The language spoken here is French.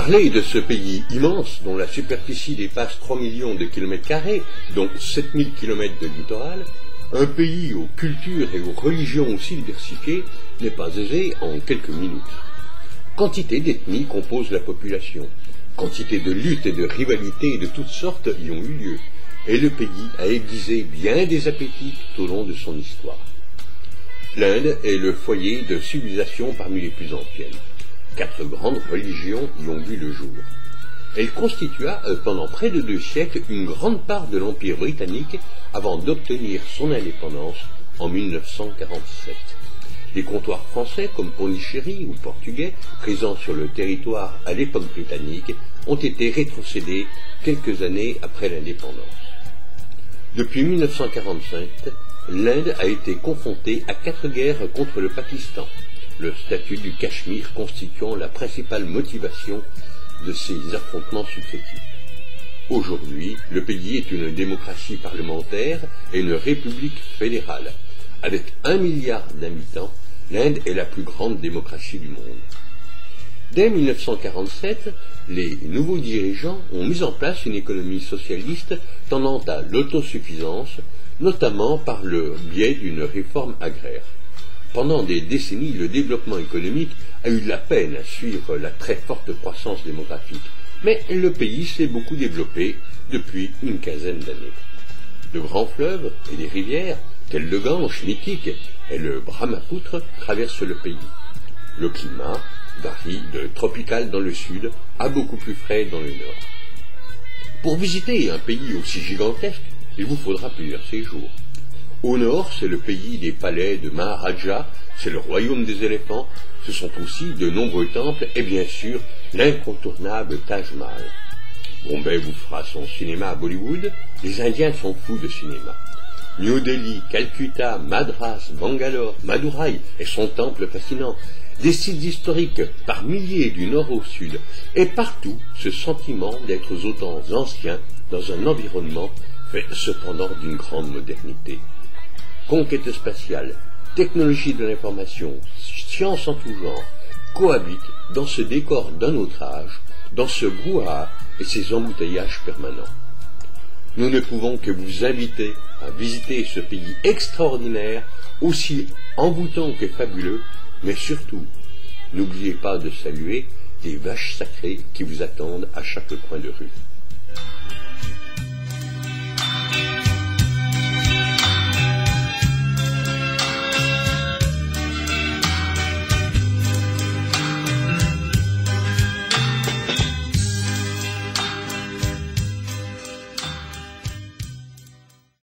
Parler de ce pays immense dont la superficie dépasse 3 millions de kilomètres carrés, dont 7000 kilomètres de littoral, un pays aux cultures et aux religions aussi diversifiées, n'est pas aisé en quelques minutes. Quantité d'ethnies composent la population, quantité de luttes et de rivalités de toutes sortes y ont eu lieu, et le pays a aiguisé bien des appétits tout au long de son histoire. L'Inde est le foyer de civilisations parmi les plus anciennes. 4 grandes religions y ont vu le jour. Elle constitua pendant près de 2 siècles une grande part de l'Empire britannique avant d'obtenir son indépendance en 1947. Les comptoirs français comme Pondichéry ou portugais, présents sur le territoire à l'époque britannique, ont été rétrocédés quelques années après l'indépendance. Depuis 1945, l'Inde a été confrontée à 4 guerres contre le Pakistan, le statut du Cachemire constituant la principale motivation de ces affrontements successifs. Aujourd'hui, le pays est une démocratie parlementaire et une république fédérale. Avec 1 milliard d'habitants, l'Inde est la plus grande démocratie du monde. Dès 1947, les nouveaux dirigeants ont mis en place une économie socialiste tendant à l'autosuffisance, notamment par le biais d'une réforme agraire. Pendant des décennies, le développement économique a eu de la peine à suivre la très forte croissance démographique, mais le pays s'est beaucoup développé depuis une quinzaine d'années. De grands fleuves et des rivières, tels le Gange, l'Itik et le Brahmapoutre, traversent le pays. Le climat varie de tropical dans le sud à beaucoup plus frais dans le nord. Pour visiter un pays aussi gigantesque, il vous faudra plusieurs séjours. Au nord, c'est le pays des palais de Maharaja, c'est le royaume des éléphants, ce sont aussi de nombreux temples et bien sûr l'incontournable Taj Mahal. Bombay vous fera son cinéma à Bollywood, les Indiens sont fous de cinéma. New Delhi, Calcutta, Madras, Bangalore, Madurai et son temple fascinant, des sites historiques par milliers du nord au sud, et partout ce sentiment d'être aux temps anciens dans un environnement fait cependant d'une grande modernité. Conquête spatiale, technologie de l'information, science en tout genre, cohabitent dans ce décor d'un autre âge, dans ce brouhaha et ces embouteillages permanents. Nous ne pouvons que vous inviter à visiter ce pays extraordinaire, aussi envoûtant que fabuleux, mais surtout, n'oubliez pas de saluer les vaches sacrées qui vous attendent à chaque coin de rue.